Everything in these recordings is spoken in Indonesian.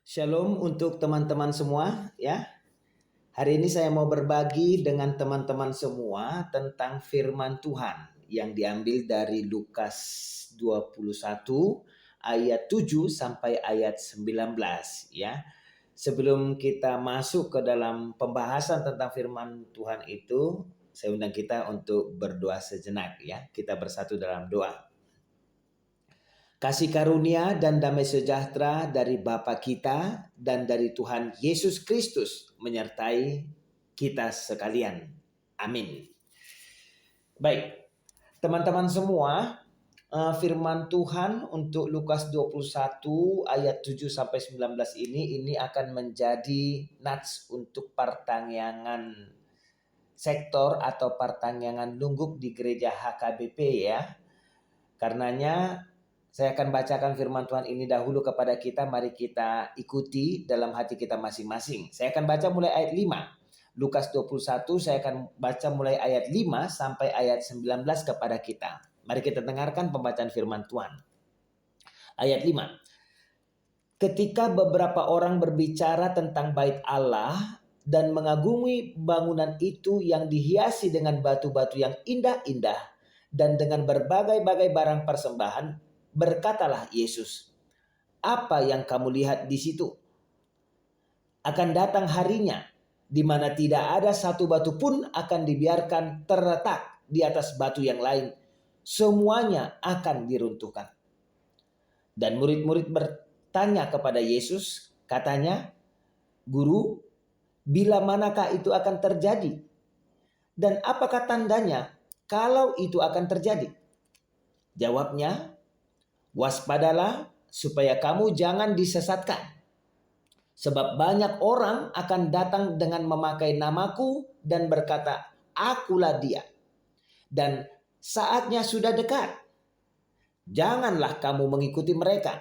Shalom untuk teman-teman semua ya. Hari ini saya mau berbagi dengan teman-teman semua tentang firman Tuhan yang diambil dari Lukas 21 ayat 7 sampai ayat 19 ya. Sebelum kita masuk ke dalam pembahasan tentang firman Tuhan itu, saya undang kita untuk berdoa sejenak ya. Kita bersatu dalam doa. Kasih karunia dan damai sejahtera dari Bapa kita dan dari Tuhan Yesus Kristus menyertai kita sekalian. Amin. Baik, teman-teman semua, firman Tuhan untuk Lukas 21 ayat 7 sampai 19 ini akan menjadi nats untuk pertanyaan sektor atau pertanyaan lungguk di gereja HKBP ya. Karenanya saya akan bacakan firman Tuhan ini dahulu kepada kita. Mari kita ikuti dalam hati kita masing-masing. Saya akan baca mulai ayat 5. Lukas 21 saya akan baca mulai ayat 5 sampai ayat 19 kepada kita. Mari kita dengarkan pembacaan firman Tuhan. Ayat 5. Ketika beberapa orang berbicara tentang bait Allah dan mengagumi bangunan itu yang dihiasi dengan batu-batu yang indah-indah dan dengan berbagai-bagai barang persembahan, berkatalah Yesus, "Apa yang kamu lihat di situ? Akan datang harinya di mana tidak ada satu batu pun akan dibiarkan terletak di atas batu yang lain. Semuanya akan diruntuhkan." Dan murid-murid bertanya kepada Yesus, katanya, "Guru, bila manakah itu akan terjadi? Dan apakah tandanya kalau itu akan terjadi?" Jawabnya, "Waspadalah supaya kamu jangan disesatkan. Sebab banyak orang akan datang dengan memakai namaku dan berkata, 'Akulah dia.' Dan saatnya sudah dekat. Janganlah kamu mengikuti mereka.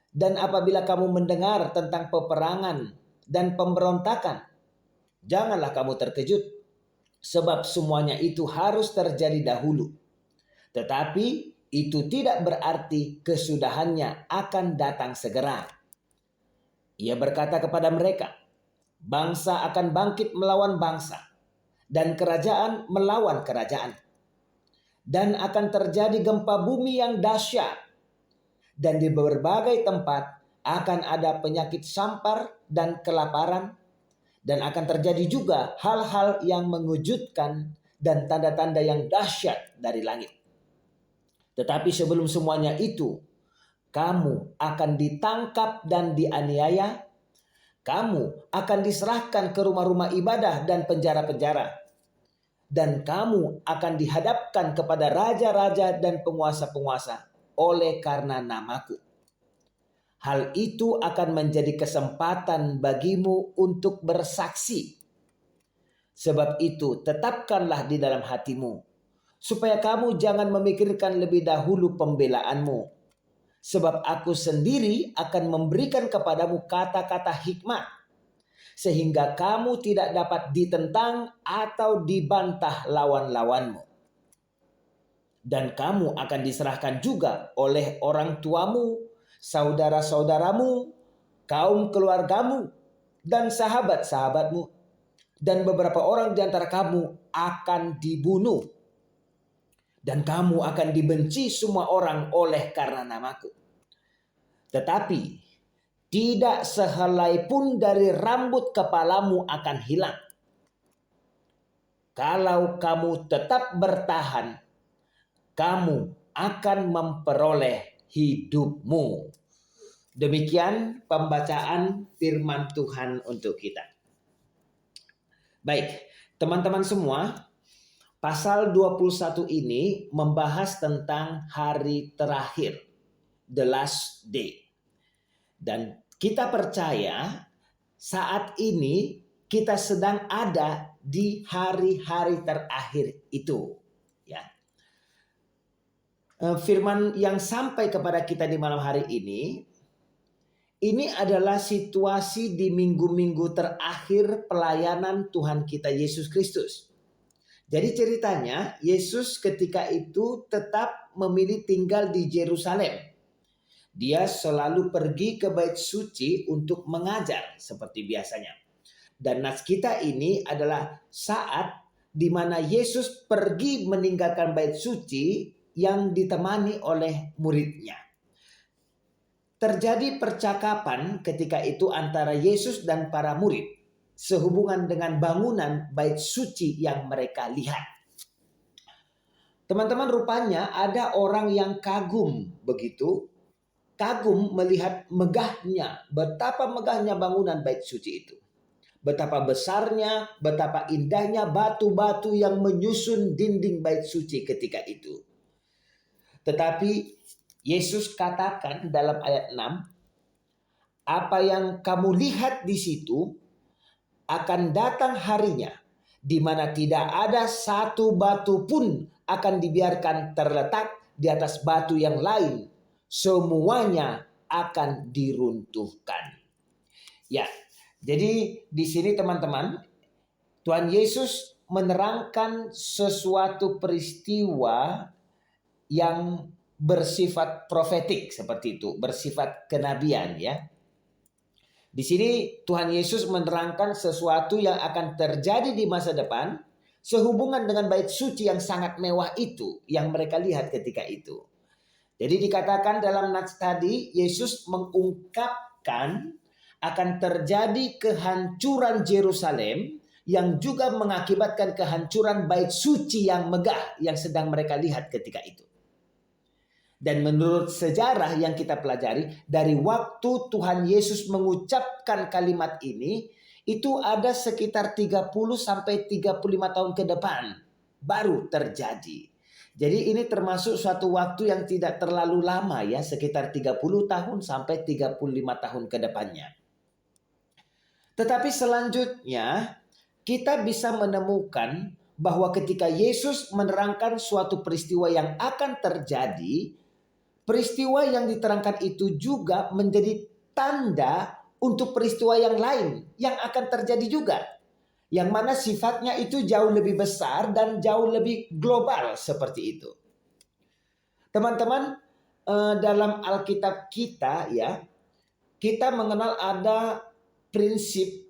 Dan apabila kamu mendengar tentang peperangan dan pemberontakan, janganlah kamu terkejut. Sebab semuanya itu harus terjadi dahulu. Tetapi itu tidak berarti kesudahannya akan datang segera." Ia berkata kepada mereka, "Bangsa akan bangkit melawan bangsa, dan kerajaan melawan kerajaan. Dan akan terjadi gempa bumi yang dahsyat, dan di berbagai tempat akan ada penyakit sampar dan kelaparan, dan akan terjadi juga hal-hal yang mengejutkan dan tanda-tanda yang dahsyat dari langit. Tetapi sebelum semuanya itu, kamu akan ditangkap dan dianiaya. Kamu akan diserahkan ke rumah-rumah ibadah dan penjara-penjara. Dan kamu akan dihadapkan kepada raja-raja dan penguasa-penguasa oleh karena namaku. Hal itu akan menjadi kesempatan bagimu untuk bersaksi. Sebab itu tetapkanlah di dalam hatimu, supaya kamu jangan memikirkan lebih dahulu pembelaanmu. Sebab aku sendiri akan memberikan kepadamu kata-kata hikmat, sehingga kamu tidak dapat ditentang atau dibantah lawan-lawanmu. Dan kamu akan diserahkan juga oleh orang tuamu, saudara-saudaramu, kaum keluargamu, dan sahabat-sahabatmu. Dan beberapa orang di antara kamu akan dibunuh. Dan kamu akan dibenci semua orang oleh karena namaku. Tetapi tidak sehelai pun dari rambut kepalamu akan hilang. Kalau kamu tetap bertahan, kamu akan memperoleh hidupmu. Demikian pembacaan firman Tuhan untuk kita. Baik, teman-teman semua, pasal 21 ini membahas tentang hari terakhir, the last day. Dan kita percaya saat ini kita sedang ada di hari-hari terakhir itu. Ya. Firman yang sampai kepada kita di malam hari ini adalah situasi di minggu-minggu terakhir pelayanan Tuhan kita Yesus Kristus. Jadi ceritanya Yesus ketika itu tetap memilih tinggal di Yerusalem. Dia selalu pergi ke bait suci untuk mengajar seperti biasanya. Dan nas kita ini adalah saat di mana Yesus pergi meninggalkan bait suci yang ditemani oleh muridnya. Terjadi percakapan ketika itu antara Yesus dan para murid sehubungan dengan bangunan bait suci yang mereka lihat. Teman-teman, rupanya ada orang yang kagum begitu. Kagum melihat megahnya, betapa megahnya bangunan bait suci itu. Betapa besarnya, betapa indahnya batu-batu yang menyusun dinding bait suci ketika itu. Tetapi Yesus katakan dalam ayat 6, apa yang kamu lihat di situ akan datang harinya di mana tidak ada satu batu pun akan dibiarkan terletak di atas batu yang lain. Semuanya akan diruntuhkan. Ya, jadi di sini teman-teman, Tuhan Yesus menerangkan sesuatu peristiwa yang bersifat profetik seperti itu, bersifat kenabian ya. Di sini Tuhan Yesus menerangkan sesuatu yang akan terjadi di masa depan sehubungan dengan bait suci yang sangat mewah itu yang mereka lihat ketika itu. Jadi dikatakan dalam nats tadi, Yesus mengungkapkan akan terjadi kehancuran Yerusalem yang juga mengakibatkan kehancuran bait suci yang megah yang sedang mereka lihat ketika itu. Dan menurut sejarah yang kita pelajari, dari waktu Tuhan Yesus mengucapkan kalimat ini, itu ada sekitar 30 sampai 35 tahun ke depan baru terjadi. Jadi ini termasuk suatu waktu yang tidak terlalu lama ya, sekitar 30 tahun sampai 35 tahun ke depannya. Tetapi selanjutnya kita bisa menemukan bahwa ketika Yesus menerangkan suatu peristiwa yang akan terjadi, peristiwa yang diterangkan itu juga menjadi tanda untuk peristiwa yang lain yang akan terjadi juga. Yang mana sifatnya itu jauh lebih besar dan jauh lebih global seperti itu. Teman-teman, dalam Alkitab kita ya, kita mengenal ada prinsip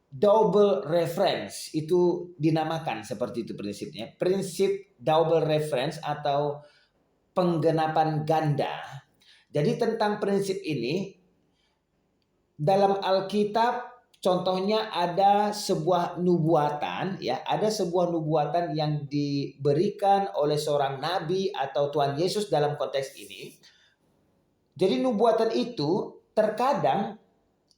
double reference. Itu dinamakan seperti itu prinsipnya. Prinsip double reference atau penggenapan ganda. Jadi tentang prinsip ini dalam Alkitab contohnya ada sebuah nubuatan ya, ada sebuah nubuatan yang diberikan oleh seorang nabi atau Tuhan Yesus dalam konteks ini. Jadi nubuatan itu terkadang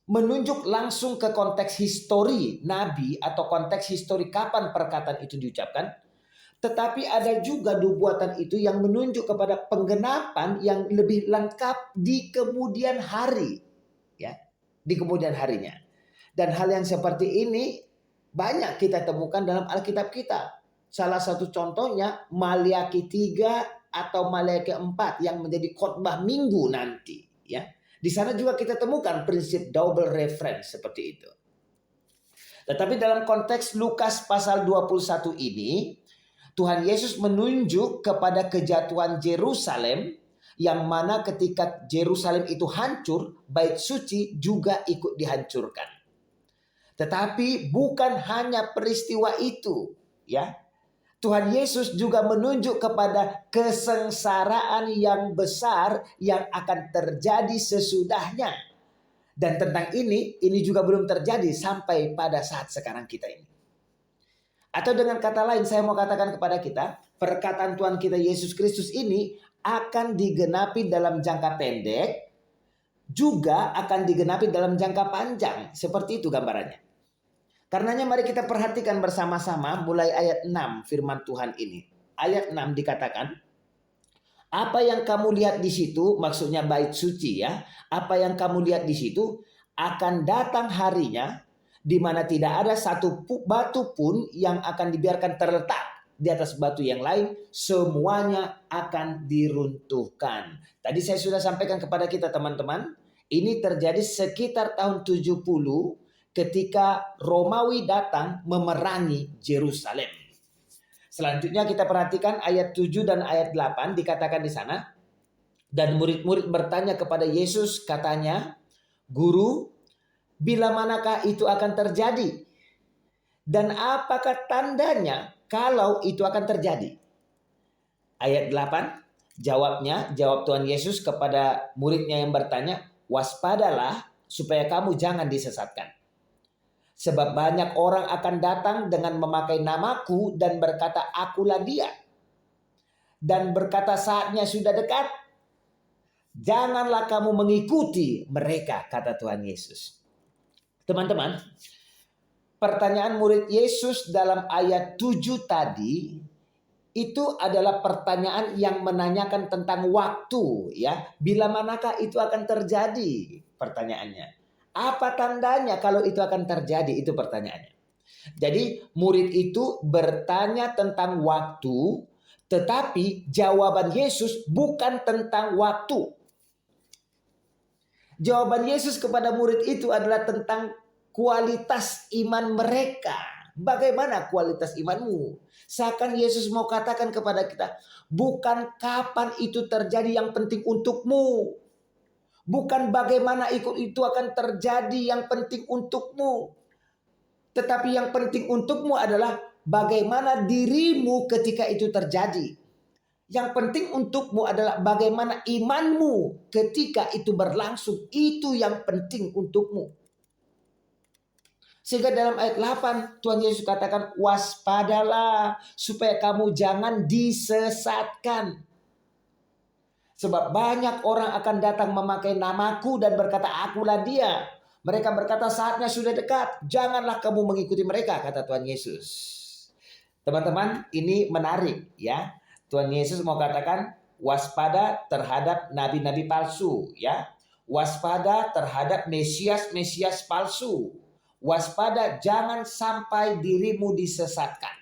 menunjuk langsung ke konteks histori nabi atau konteks histori kapan perkataan itu diucapkan. Tetapi ada juga nubuatan itu yang menunjuk kepada penggenapan yang lebih lengkap di kemudian hari. Ya, di kemudian harinya. Dan hal yang seperti ini banyak kita temukan dalam Alkitab kita. Salah satu contohnya Maliaki 3 atau Maliaki 4 yang menjadi khotbah minggu nanti. Ya, di sana juga kita temukan prinsip double reference seperti itu. Tetapi dalam konteks Lukas pasal 21 ini, Tuhan Yesus menunjuk kepada kejatuhan Yerusalem yang mana ketika Yerusalem itu hancur, bait suci juga ikut dihancurkan. Tetapi bukan hanya peristiwa itu, ya. Tuhan Yesus juga menunjuk kepada kesengsaraan yang besar yang akan terjadi sesudahnya. Dan tentang ini juga belum terjadi sampai pada saat sekarang kita ini. Atau dengan kata lain saya mau katakan kepada kita, perkataan Tuhan kita Yesus Kristus ini akan digenapi dalam jangka pendek, juga akan digenapi dalam jangka panjang. Seperti itu gambarannya. Karenanya mari kita perhatikan bersama-sama mulai ayat 6 firman Tuhan ini. Ayat 6 dikatakan, apa yang kamu lihat di situ, maksudnya bait suci ya, apa yang kamu lihat di situ akan datang harinya di mana tidak ada satu batu pun yang akan dibiarkan terletak di atas batu yang lain, semuanya akan diruntuhkan. Tadi saya sudah sampaikan kepada kita teman-teman, ini terjadi sekitar tahun 70 ketika Romawi datang memerangi Yerusalem. Selanjutnya kita perhatikan ayat 7 dan ayat 8 dikatakan di sana, Dan murid-murid bertanya kepada Yesus, katanya, "Guru, bila manakah itu akan terjadi? Dan apakah tandanya kalau itu akan terjadi?" Ayat 8, jawab Tuhan Yesus kepada muridnya yang bertanya, "Waspadalah supaya kamu jangan disesatkan. Sebab banyak orang akan datang dengan memakai namaku dan berkata, 'Akulah dia.' Dan berkata, 'Saatnya sudah dekat.' Janganlah kamu mengikuti mereka," kata Tuhan Yesus." Teman-teman, pertanyaan murid Yesus dalam ayat 7 tadi itu adalah pertanyaan yang menanyakan tentang waktu, ya. Bila manakah itu akan terjadi? Pertanyaannya. Apa tandanya kalau itu akan terjadi? Itu pertanyaannya. Jadi murid itu bertanya tentang waktu, tetapi jawaban Yesus bukan tentang waktu. Jawaban Yesus kepada murid itu adalah tentang kualitas iman mereka. Bagaimana kualitas imanmu? Seakan Yesus mau katakan kepada kita, bukan kapan itu terjadi yang penting untukmu. Bukan bagaimana itu akan terjadi yang penting untukmu. Tetapi yang penting untukmu adalah bagaimana dirimu ketika itu terjadi. Yang penting untukmu adalah bagaimana imanmu ketika itu berlangsung. Itu yang penting untukmu. Sehingga dalam ayat 8 Tuhan Yesus katakan, "Waspadalah supaya kamu jangan disesatkan. Sebab banyak orang akan datang memakai namaku dan berkata, 'Akulah dia.' Mereka berkata, 'Saatnya sudah dekat.' Janganlah kamu mengikuti mereka," kata Tuhan Yesus. Teman-teman, ini menarik, ya. Tuhan Yesus mau katakan waspada terhadap nabi-nabi palsu, ya. Waspada terhadap Mesias palsu. Waspada jangan sampai dirimu disesatkan.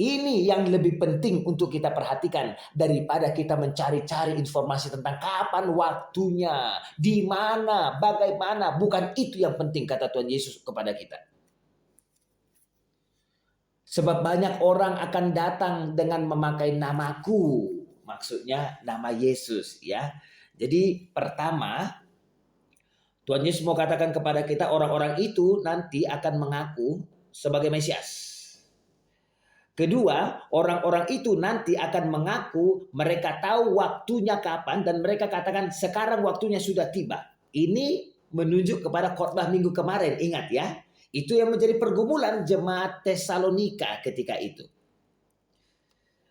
Ini yang lebih penting untuk kita perhatikan daripada kita mencari-cari informasi tentang kapan waktunya, di mana, bagaimana. Bukan itu yang penting, kata Tuhan Yesus kepada kita. Sebab banyak orang akan datang dengan memakai namaku. Maksudnya nama Yesus, ya. Jadi pertama, Tuhan Yesus mau katakan kepada kita, orang-orang itu nanti akan mengaku sebagai Mesias. Kedua, orang-orang itu nanti akan mengaku mereka tahu waktunya kapan dan mereka katakan sekarang waktunya sudah tiba. Ini menunjuk kepada khotbah minggu kemarin, ingat ya. Itu yang menjadi pergumulan jemaat Tesalonika ketika itu.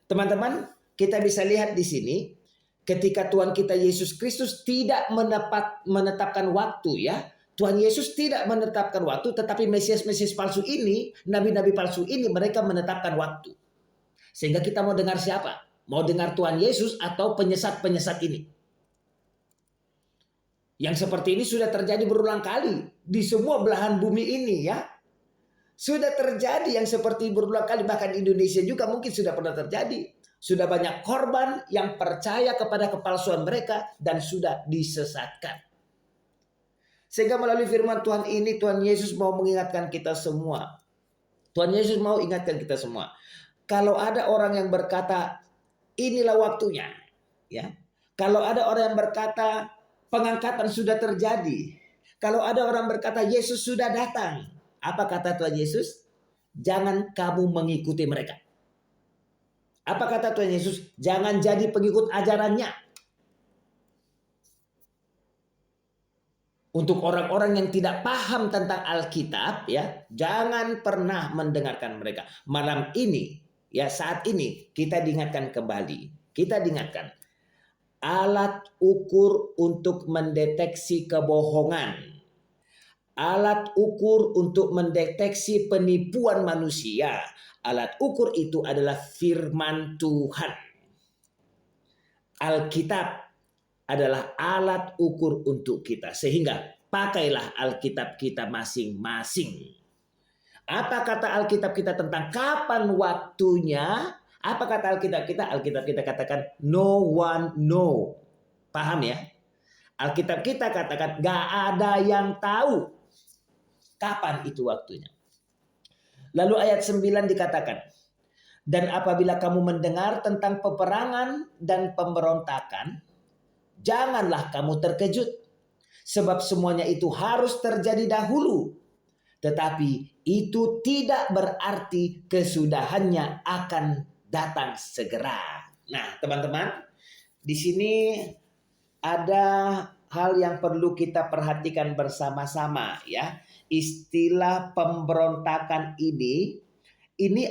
Teman-teman, kita bisa lihat di sini ketika Tuhan kita Yesus Kristus tidak menetapkan waktu, ya. Tuhan Yesus tidak menetapkan waktu, tetapi Mesias palsu ini, nabi-nabi palsu ini, mereka menetapkan waktu. Sehingga kita mau dengar siapa? Mau dengar Tuhan Yesus atau penyesat-penyesat ini? Yang seperti ini sudah terjadi berulang kali di semua belahan bumi ini, ya. Sudah terjadi yang seperti berulang kali, bahkan di Indonesia juga mungkin sudah pernah terjadi. Sudah banyak korban yang percaya kepada kepalsuan mereka dan sudah disesatkan. Sehingga melalui firman Tuhan ini, Tuhan Yesus mau mengingatkan kita semua. Tuhan Yesus mau ingatkan kita semua. Kalau ada orang yang berkata, inilah waktunya, ya. Kalau ada orang yang berkata, pengangkatan sudah terjadi. Kalau ada orang berkata, Yesus sudah datang. Apa kata Tuhan Yesus? Jangan kamu mengikuti mereka. Apa kata Tuhan Yesus? Jangan jadi pengikut ajarannya. Untuk orang-orang yang tidak paham tentang Alkitab, ya, jangan pernah mendengarkan mereka. Malam ini, ya, saat ini kita diingatkan kembali. Kita diingatkan alat ukur untuk mendeteksi kebohongan, alat ukur untuk mendeteksi penipuan manusia. Alat ukur itu adalah firman Tuhan. Alkitab adalah alat ukur untuk kita. Sehingga pakailah Alkitab kita masing-masing. Apa kata Alkitab kita tentang kapan waktunya? Apa kata Alkitab kita? Alkitab kita katakan no one know. Paham ya? Alkitab kita katakan gak ada yang tahu kapan itu waktunya. Lalu ayat 9 dikatakan, Dan apabila kamu mendengar tentang peperangan dan pemberontakan, janganlah kamu terkejut, sebab semuanya itu harus terjadi dahulu. Tetapi itu tidak berarti kesudahannya akan datang segera. Nah, teman-teman, di sini ada hal yang perlu kita perhatikan bersama-sama ya. Istilah pemberontakan ini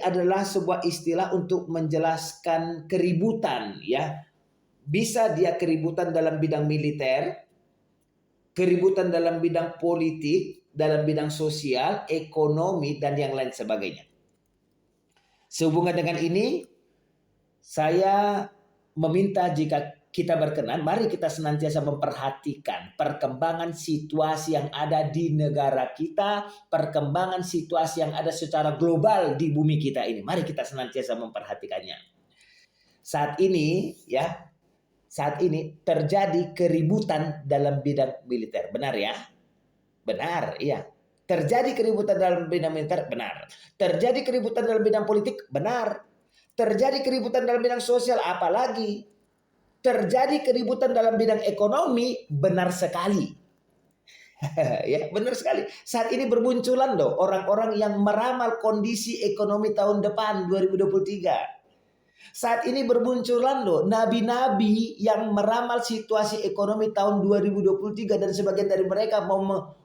adalah sebuah istilah untuk menjelaskan keributan ya. Bisa dia keributan dalam bidang militer, keributan dalam bidang politik, dalam bidang sosial, ekonomi, dan yang lain sebagainya. Sehubungan dengan ini, saya meminta jika kita berkenan, mari kita senantiasa memperhatikan perkembangan situasi yang ada di negara kita, perkembangan situasi yang ada secara global di bumi kita ini. Mari kita senantiasa memperhatikannya. Saat ini terjadi keributan dalam bidang militer. Benar ya? Benar, iya. Terjadi keributan dalam bidang militer, benar. Terjadi keributan dalam bidang politik, benar. Terjadi keributan dalam bidang sosial, apalagi. Terjadi keributan dalam bidang ekonomi, benar sekali. Ya, benar sekali. Saat ini bermunculan loh orang-orang yang meramal kondisi ekonomi tahun depan 2023. Saat ini bermunculan loh nabi-nabi yang meramal situasi ekonomi tahun 2023 dan sebagian dari mereka mau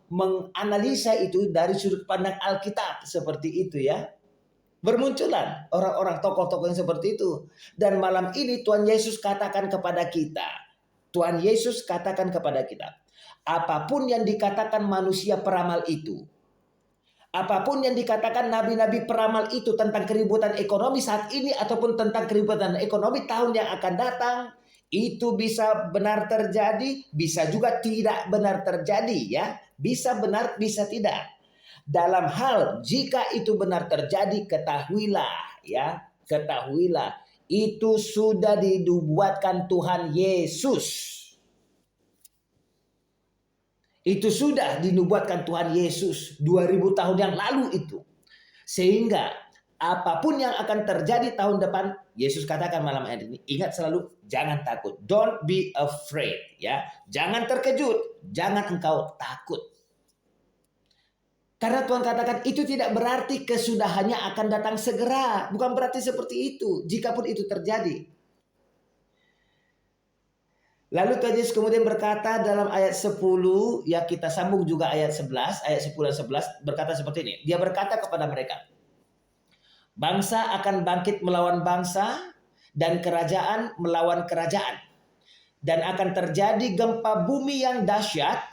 menganalisa itu dari sudut pandang Alkitab seperti itu ya. Bermunculan orang-orang tokoh-tokoh yang seperti itu. Dan malam ini Tuhan Yesus katakan kepada kita. Tuhan Yesus katakan kepada kita. Apapun yang dikatakan manusia peramal itu. Apapun yang dikatakan nabi-nabi peramal itu tentang keributan ekonomi saat ini. Ataupun tentang keributan ekonomi tahun yang akan datang. Itu bisa benar terjadi. Bisa juga tidak benar terjadi ya. Bisa benar, bisa tidak. Dalam hal jika itu benar terjadi, ketahuilah ya, ketahuilah itu sudah dibuatkan Tuhan Yesus. Itu sudah dinubuatkan Tuhan Yesus 2000 tahun yang lalu itu. Sehingga apapun yang akan terjadi tahun depan, Yesus katakan malam hari ini, ingat selalu jangan takut. Don't be afraid ya. Jangan terkejut, jangan engkau takut. Karena Tuhan katakan itu tidak berarti kesudahannya akan datang segera. Bukan berarti seperti itu. Jikapun itu terjadi. Lalu Tuhan Yesus kemudian berkata dalam ayat 10. Ya kita sambung juga ayat 11. Ayat 10 dan 11 berkata seperti ini. Dia berkata kepada mereka. Bangsa akan bangkit melawan bangsa. Dan kerajaan melawan kerajaan. Dan akan terjadi gempa bumi yang dahsyat.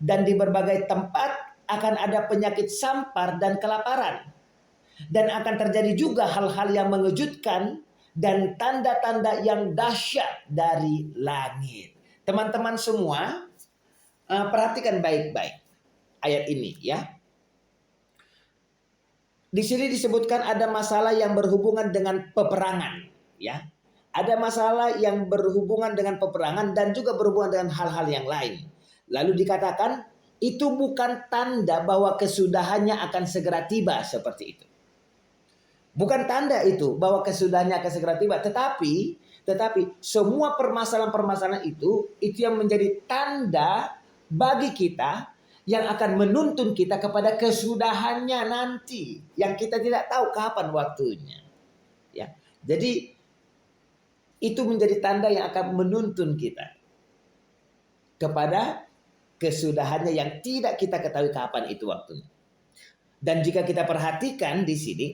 Dan di berbagai tempat akan ada penyakit sampar dan kelaparan. Dan akan terjadi juga hal-hal yang mengejutkan dan tanda-tanda yang dahsyat dari langit. Teman-teman semua, perhatikan baik-baik ayat ini ya. Di sini disebutkan ada masalah yang berhubungan dengan peperangan ya. Ada masalah yang berhubungan dengan peperangan dan juga berhubungan dengan hal-hal yang lain. Lalu dikatakan itu bukan tanda bahwa kesudahannya akan segera tiba seperti itu. Bukan tanda itu bahwa kesudahannya akan segera tiba. Tetapi semua permasalahan-permasalahan itu yang menjadi tanda bagi kita yang akan menuntun kita kepada kesudahannya nanti. Yang kita tidak tahu kapan waktunya. Ya. Jadi itu menjadi tanda yang akan menuntun kita kepada kesudahannya yang tidak kita ketahui kapan itu waktunya. Dan jika kita perhatikan di sini,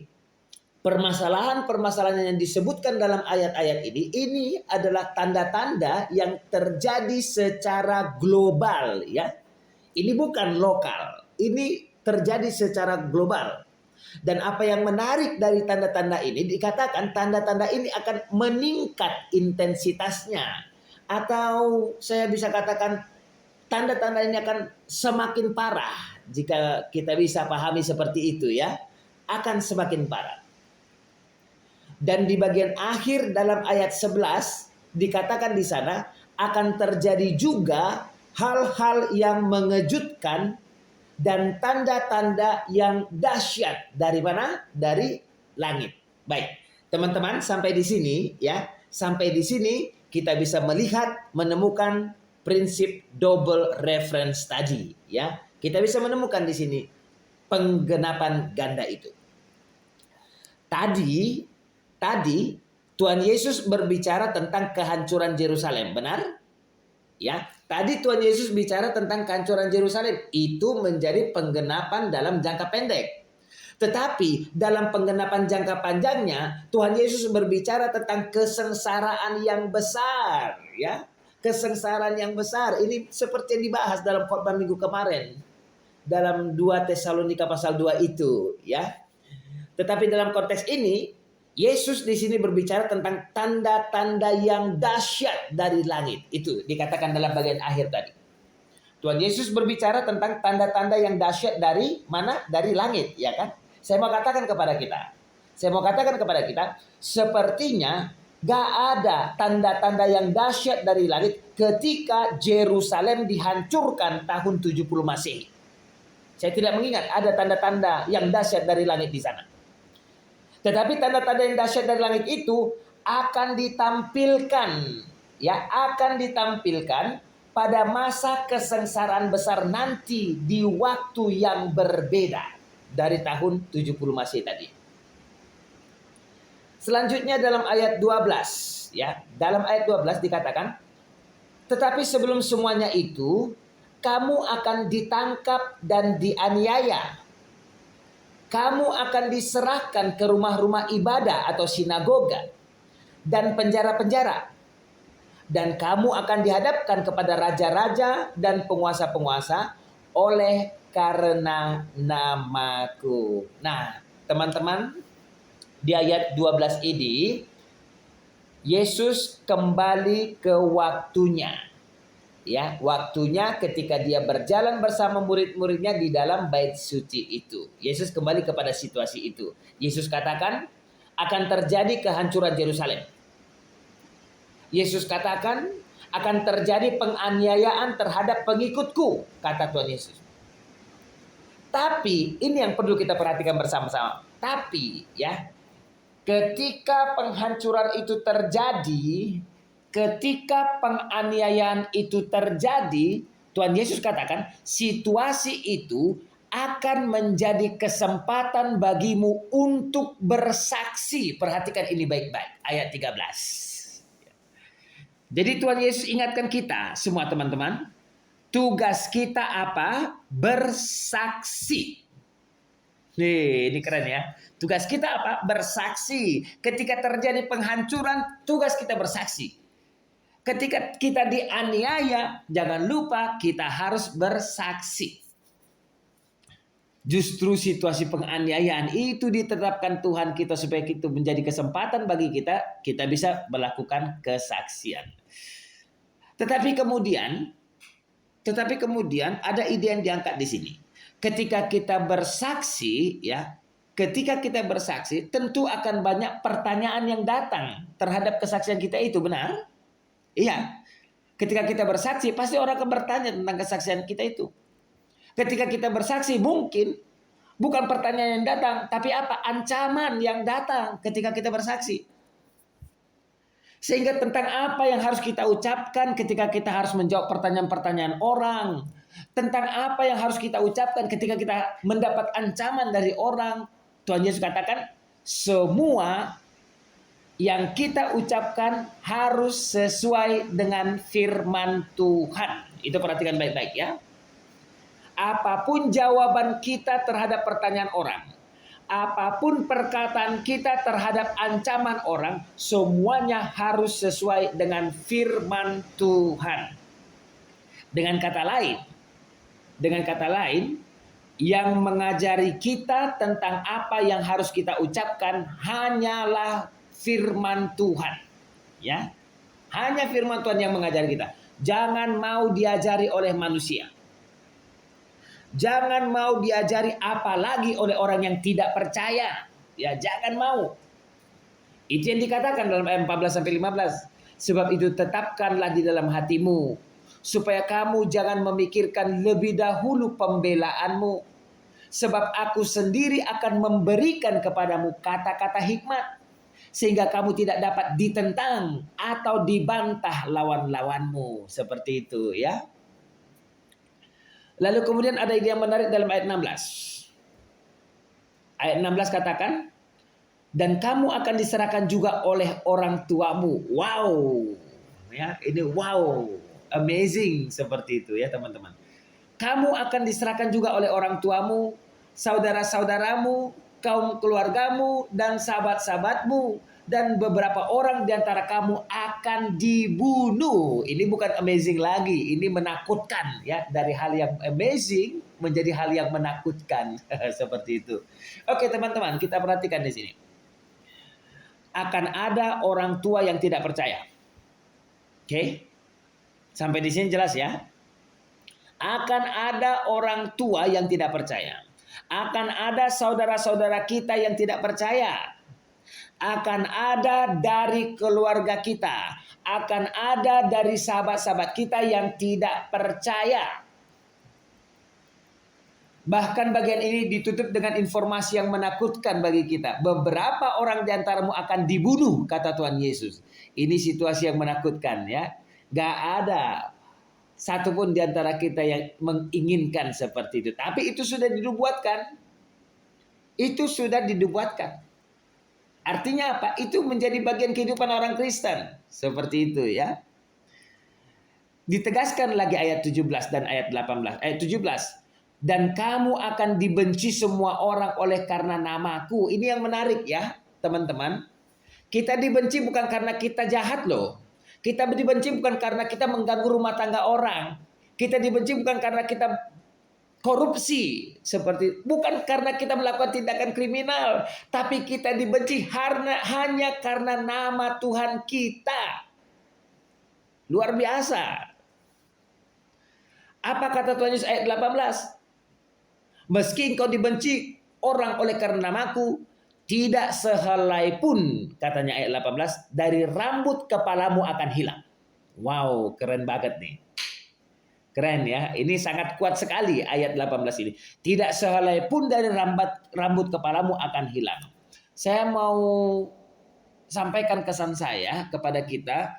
permasalahan-permasalahan yang disebutkan dalam ayat-ayat ini adalah tanda-tanda yang terjadi secara global ya. Ini bukan lokal, ini terjadi secara global. Dan apa yang menarik dari tanda-tanda ini dikatakan tanda-tanda ini akan meningkat intensitasnya. Atau saya bisa katakan tanda-tanda ini akan semakin parah. Jika kita bisa pahami seperti itu ya. Akan semakin parah. Dan di bagian akhir dalam ayat 11. Dikatakan di sana. Akan terjadi juga hal-hal yang mengejutkan. Dan tanda-tanda yang dahsyat. Dari mana? Dari langit. Baik. Teman-teman, sampai di sini ya, sampai di sini kita bisa melihat, menemukan prinsip double reference tadi ya. Kita bisa menemukan di sini penggenapan ganda itu. Tadi Tuhan Yesus berbicara tentang kehancuran Yerusalem, benar? Ya, tadi Tuhan Yesus bicara tentang kehancuran Yerusalem. Itu menjadi penggenapan dalam jangka pendek. Tetapi dalam penggenapan jangka panjangnya, Tuhan Yesus berbicara tentang kesengsaraan yang besar, ya. Kesengsaraan yang besar ini seperti yang dibahas dalam khotbah minggu kemarin. Dalam 2 Tesalonika pasal 2 itu, ya. Tetapi dalam konteks ini, Yesus di sini berbicara tentang tanda-tanda yang dahsyat dari langit. Itu dikatakan dalam bagian akhir tadi. Tuhan Yesus berbicara tentang tanda-tanda yang dahsyat dari mana? Dari langit, ya kan? Saya mau katakan kepada kita, sepertinya gak ada tanda-tanda yang dahsyat dari langit ketika Yerusalem dihancurkan tahun 70 Masehi. Saya tidak mengingat ada tanda-tanda yang dahsyat dari langit di sana. Tetapi tanda-tanda yang dahsyat dari langit itu akan ditampilkan, ya, akan ditampilkan pada masa kesengsaraan besar nanti di waktu yang berbeda dari tahun 70 Masehi tadi. Selanjutnya dalam ayat 12, ya, dalam ayat 12 dikatakan, tetapi sebelum semuanya itu, kamu akan ditangkap dan dianiaya. Kamu akan diserahkan ke rumah-rumah ibadah atau sinagoga dan penjara-penjara. Dan kamu akan dihadapkan kepada raja-raja dan penguasa-penguasa oleh karena namaku. Nah, teman-teman, di ayat 12 ini, Yesus kembali ke waktunya. Ya, waktunya ketika dia berjalan bersama murid-muridnya di dalam bait suci itu. Yesus kembali kepada situasi itu. Yesus katakan akan terjadi kehancuran Yerusalem. Yesus katakan akan terjadi penganiayaan terhadap pengikutku, kata Tuhan Yesus. Tapi ini yang perlu kita perhatikan bersama-sama. Tapi ya, ketika penghancuran itu terjadi, ketika penganiayaan itu terjadi, Tuhan Yesus katakan situasi itu akan menjadi kesempatan bagimu untuk bersaksi. Perhatikan ini baik-baik, ayat 13. Jadi Tuhan Yesus ingatkan kita semua teman-teman, tugas kita apa? Bersaksi. Nih, ini keren ya. Tugas kita apa? Bersaksi. Ketika terjadi penghancuran, tugas kita bersaksi. Ketika kita dianiaya, jangan lupa kita harus bersaksi. Justru situasi penganiayaan itu ditetapkan Tuhan kita supaya itu menjadi kesempatan bagi kita bisa melakukan kesaksian. Tetapi kemudian ada ide yang diangkat di sini. Ketika kita bersaksi, ya, tentu akan banyak pertanyaan yang datang terhadap kesaksian kita itu, benar? Iya. Ketika kita bersaksi, pasti orang akan bertanya tentang kesaksian kita itu. Ketika kita bersaksi, mungkin bukan pertanyaan yang datang, tapi apa? Ancaman yang datang ketika kita bersaksi. Sehingga tentang apa yang harus kita ucapkan ketika kita harus menjawab pertanyaan-pertanyaan orang. Tentang apa yang harus kita ucapkan ketika kita mendapat ancaman dari orang. Tuhan Yesus katakan, semua yang kita ucapkan harus sesuai dengan firman Tuhan. Itu perhatikan baik-baik ya. Apapun jawaban kita terhadap pertanyaan orang, apapun perkataan kita terhadap ancaman orang, semuanya harus sesuai dengan firman Tuhan. Dengan kata lain, yang mengajari kita tentang apa yang harus kita ucapkan hanyalah firman Tuhan. Ya. Hanya firman Tuhan yang mengajari kita. Jangan mau diajari oleh manusia. Jangan mau diajari apalagi oleh orang yang tidak percaya. Ya, jangan mau. Itu yang dikatakan dalam ayat 14 sampai 15. Sebab itu tetapkanlah di dalam hatimu supaya kamu jangan memikirkan lebih dahulu pembelaanmu. Sebab aku sendiri akan memberikan kepadamu kata-kata hikmat sehingga kamu tidak dapat ditentang atau dibantah lawan-lawanmu. Seperti itu ya. Lalu kemudian ada ide yang menarik dalam ayat 16. Ayat 16 katakan, dan kamu akan diserahkan juga oleh orang tuamu. Wow. Ya, ini wow. Amazing seperti itu ya teman-teman. Kamu akan diserahkan juga oleh orang tuamu, saudara-saudaramu, kaum keluargamu, dan sahabat-sahabatmu. Dan beberapa orang di antara kamu akan dibunuh. Ini bukan amazing lagi, ini menakutkan ya. Dari hal yang amazing menjadi hal yang menakutkan. Seperti itu. Oke teman-teman, kita perhatikan di sini. Akan ada orang tua yang tidak percaya. Oke? Sampai di sini jelas ya? Akan ada orang tua yang tidak percaya. Akan ada saudara-saudara kita yang tidak percaya. Akan ada dari keluarga kita. Akan ada dari sahabat-sahabat kita yang tidak percaya. Bahkan bagian ini ditutup dengan informasi yang menakutkan bagi kita. Beberapa orang di antaramu akan dibunuh, kata Tuhan Yesus. Ini situasi yang menakutkan ya. Gak ada satupun di antara kita yang menginginkan seperti itu. Tapi itu sudah dinubuatkan. Itu sudah dinubuatkan. Artinya apa? Itu menjadi bagian kehidupan orang Kristen. Seperti itu ya. Ditegaskan lagi ayat 17 dan ayat 18. Ayat 17. Dan kamu akan dibenci semua orang oleh karena namaku. Ini yang menarik ya teman-teman. Kita dibenci bukan karena kita jahat loh. Kita dibenci bukan karena kita mengganggu rumah tangga orang. Kita dibenci bukan karena kita korupsi, bukan karena kita melakukan tindakan kriminal, tapi kita dibenci hanya karena nama Tuhan kita. Luar biasa. Apa kata Tuhan Yesus ayat 18? Meski engkau dibenci orang oleh karena namaku, tidak sehelai pun, katanya ayat 18, dari rambut kepalamu akan hilang. Wow, keren banget nih. Keren ya, ini sangat kuat sekali ayat 18 ini. Tidak sehelai pun dari rambut kepalamu akan hilang. Saya mau sampaikan kesan saya kepada kita.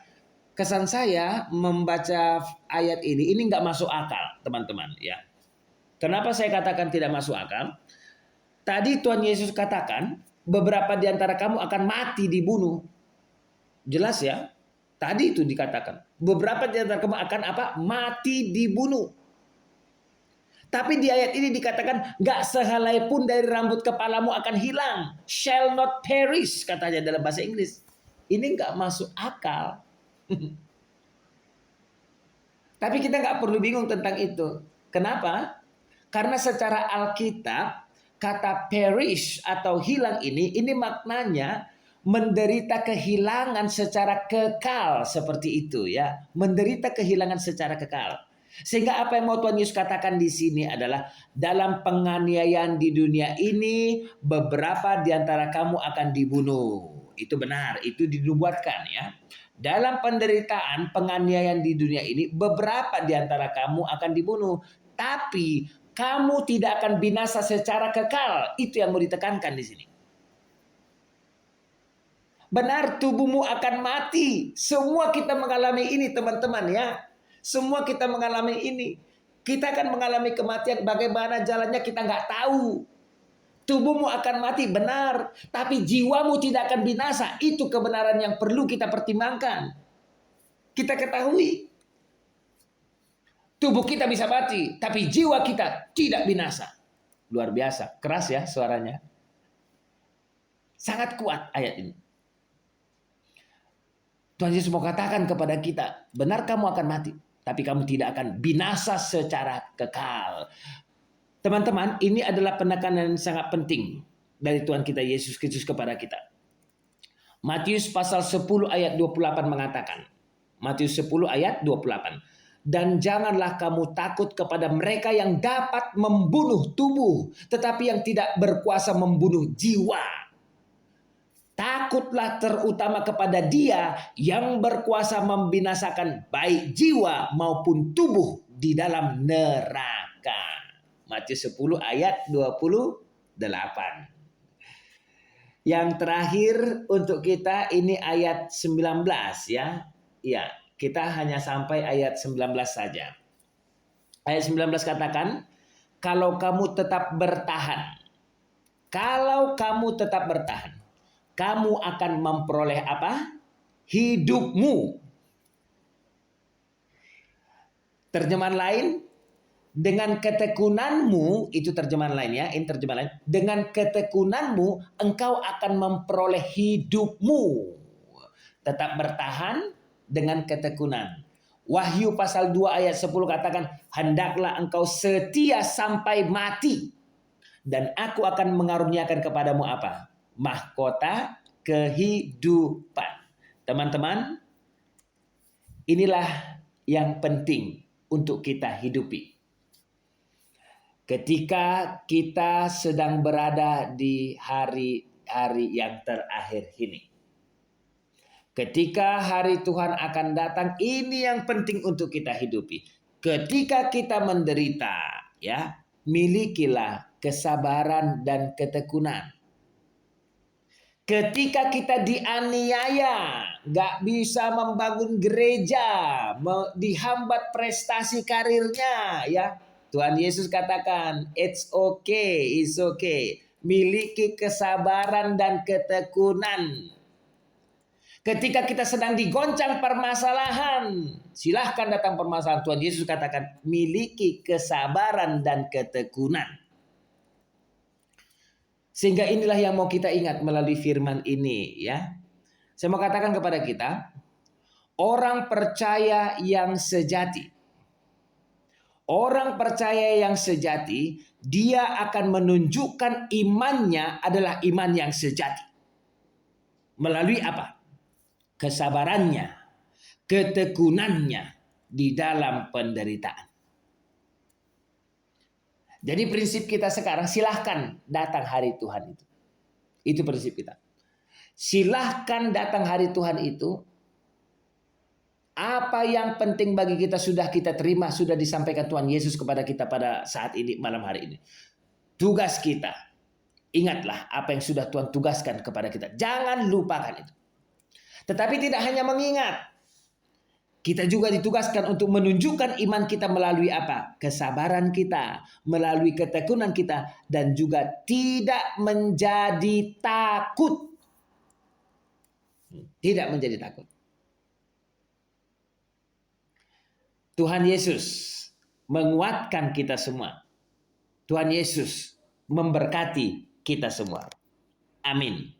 Kesan saya membaca ayat ini nggak masuk akal, teman-teman ya. Kenapa saya katakan tidak masuk akal? Tadi Tuhan Yesus katakan, beberapa di antara kamu akan mati dibunuh. Jelas ya? Tadi itu dikatakan. Beberapa di antara kamu akan apa? Mati dibunuh. Tapi di ayat ini dikatakan gak sehelai pun dari rambut kepalamu akan hilang. Shall not perish katanya dalam bahasa Inggris. Ini gak masuk akal. Tapi kita gak perlu bingung tentang itu. Kenapa? Karena secara Alkitab kata perish atau hilang ini maknanya menderita kehilangan secara kekal, seperti itu ya. Menderita kehilangan secara kekal. Sehingga apa yang mau Tuhan Yesus katakan di sini adalah dalam penganiayaan di dunia ini beberapa di antara kamu akan dibunuh. Itu benar, itu dinubuatkan ya. Dalam penderitaan penganiayaan di dunia ini beberapa di antara kamu akan dibunuh. Tapi kamu tidak akan binasa secara kekal. Itu yang mau ditekankan di sini. Benar, tubuhmu akan mati. Semua kita mengalami ini teman-teman ya. Semua kita mengalami ini. Kita akan mengalami kematian. Bagaimana jalannya kita nggak tahu. Tubuhmu akan mati, benar. Tapi jiwamu tidak akan binasa. Itu kebenaran yang perlu kita pertimbangkan. Kita ketahui. Tubuh kita bisa mati. Tapi jiwa kita tidak binasa. Luar biasa. Keras ya suaranya. Sangat kuat ayat ini. Tuhan Yesus mau katakan kepada kita, benar kamu akan mati, tapi kamu tidak akan binasa secara kekal. Teman-teman, ini adalah penekanan yang sangat penting dari Tuhan kita Yesus Kristus kepada kita. Matius pasal 10 ayat 28 mengatakan, Matius 10 ayat 28, dan janganlah kamu takut kepada mereka yang dapat membunuh tubuh, tetapi yang tidak berkuasa membunuh jiwa. Takutlah terutama kepada Dia yang berkuasa membinasakan baik jiwa maupun tubuh di dalam neraka. Matius 10 ayat 28. Yang terakhir untuk kita ini ayat 19 ya. Ya, kita hanya sampai ayat 19 saja. Ayat 19 katakan, kalau kamu tetap bertahan, kamu akan memperoleh apa? Hidupmu. Terjemahan lain, dengan ketekunanmu, itu terjemahan lain ya, ini terjemahan lain. Dengan ketekunanmu, engkau akan memperoleh hidupmu. Tetap bertahan dengan ketekunan. Wahyu pasal 2 ayat 10 katakan, hendaklah engkau setia sampai mati, dan aku akan mengaruniakan kepadamu apa? Mahkota kehidupan. Teman-teman, inilah yang penting untuk kita hidupi. Ketika kita sedang berada di hari-hari yang terakhir ini. Ketika hari Tuhan akan datang, ini yang penting untuk kita hidupi. Ketika kita menderita, ya, milikilah kesabaran dan ketekunan. Ketika kita dianiaya, gak bisa membangun gereja, dihambat prestasi karirnya, ya, Tuhan Yesus katakan, it's okay. Miliki kesabaran dan ketekunan. Ketika kita sedang digoncang permasalahan, silahkan datang permasalahan. Tuhan Yesus katakan, miliki kesabaran dan ketekunan. Sehingga inilah yang mau kita ingat melalui firman ini, ya. Saya mau katakan kepada kita, orang percaya yang sejati. Orang percaya yang sejati, dia akan menunjukkan imannya adalah iman yang sejati. Melalui apa? Kesabarannya, ketekunannya di dalam penderitaan. Jadi prinsip kita sekarang, silahkan datang hari Tuhan itu. Itu prinsip kita. Silahkan datang hari Tuhan itu. Apa yang penting bagi kita sudah kita terima, sudah disampaikan Tuhan Yesus kepada kita pada saat ini, malam hari ini. Tugas kita, ingatlah apa yang sudah Tuhan tugaskan kepada kita. Jangan lupakan itu. Tetapi tidak hanya mengingat, kita juga ditugaskan untuk menunjukkan iman kita melalui apa? Kesabaran kita, melalui ketekunan kita, dan juga tidak menjadi takut. Tidak menjadi takut. Tuhan Yesus menguatkan kita semua. Tuhan Yesus memberkati kita semua. Amin.